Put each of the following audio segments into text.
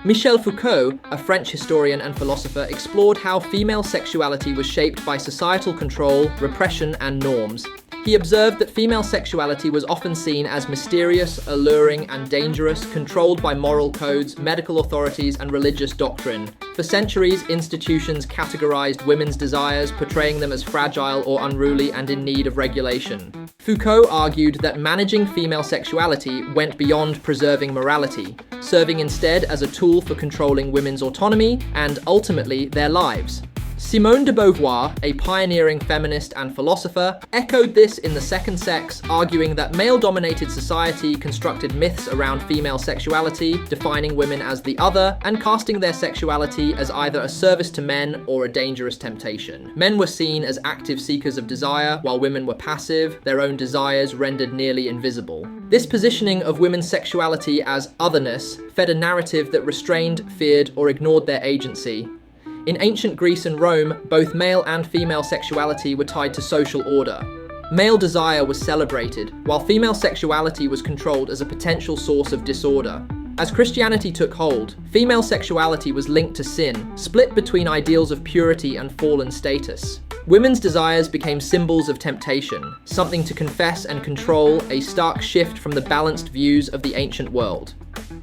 Michel Foucault, a French historian and philosopher, explored how female sexuality was shaped by societal control, repression, and norms. He observed that female sexuality was often seen as mysterious, alluring, and dangerous, controlled by moral codes, medical authorities, and religious doctrine. For centuries, institutions categorized women's desires, portraying them as fragile or unruly and in need of regulation. Foucault argued that managing female sexuality went beyond preserving morality, serving instead as a tool for controlling women's autonomy and, ultimately, their lives. Simone de Beauvoir, a pioneering feminist and philosopher, echoed this in The Second Sex, arguing that male-dominated society constructed myths around female sexuality, defining women as the other, and casting their sexuality as either a service to men or a dangerous temptation. Men were seen as active seekers of desire, while women were passive, their own desires rendered nearly invisible. This positioning of women's sexuality as otherness fed a narrative that restrained, feared, or ignored their agency. In ancient Greece and Rome, both male and female sexuality were tied to social order. Male desire was celebrated, while female sexuality was controlled as a potential source of disorder. As Christianity took hold, female sexuality was linked to sin, split between ideals of purity and fallen status. Women's desires became symbols of temptation, something to confess and control, a stark shift from the balanced views of the ancient world.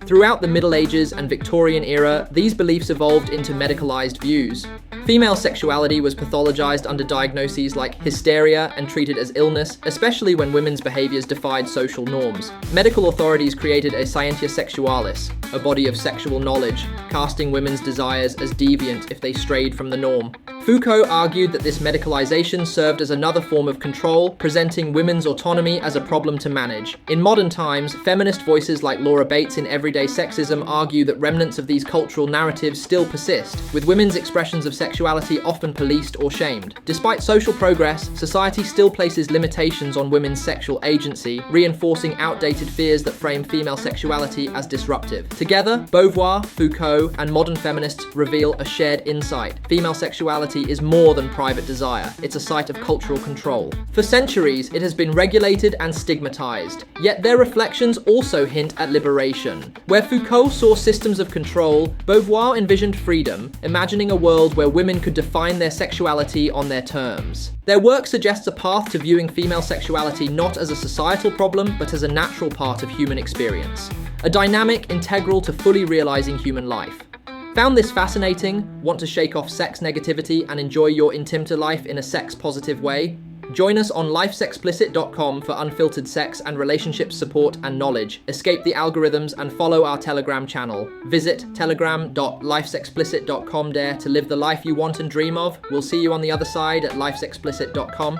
Throughout the Middle Ages and Victorian era, these beliefs evolved into medicalized views. Female sexuality was pathologized under diagnoses like hysteria and treated as illness, especially when women's behaviors defied social norms. Medical authorities created a scientia sexualis, a body of sexual knowledge, casting women's desires as deviant if they strayed from the norm. Foucault argued that this medicalization served as another form of control, presenting women's autonomy as a problem to manage. In modern times, feminist voices like Laura Bates in Everyday Sexism argue that remnants of these cultural narratives still persist, with women's expressions of sexuality often policed or shamed. Despite social progress, society still places limitations on women's sexual agency, reinforcing outdated fears that frame female sexuality as disruptive. Together, Beauvoir, Foucault, and modern feminists reveal a shared insight. Female sexuality is more than private desire, it's a site of cultural control. For centuries, it has been regulated and stigmatized, yet their reflections also hint at liberation. Where Foucault saw systems of control, Beauvoir envisioned freedom, imagining a world where women could define their sexuality on their terms. Their work suggests a path to viewing female sexuality not as a societal problem, but as a natural part of human experience. A dynamic integral to fully realizing human life. Found this fascinating? Want to shake off sex negativity and enjoy your intimate life in a sex-positive way? Join us on lifesexplicit.com for unfiltered sex and relationship support and knowledge. Escape the algorithms and follow our Telegram channel. Visit telegram.lifesexplicit.com there to live the life you want and dream of. We'll see you on the other side at lifesexplicit.com.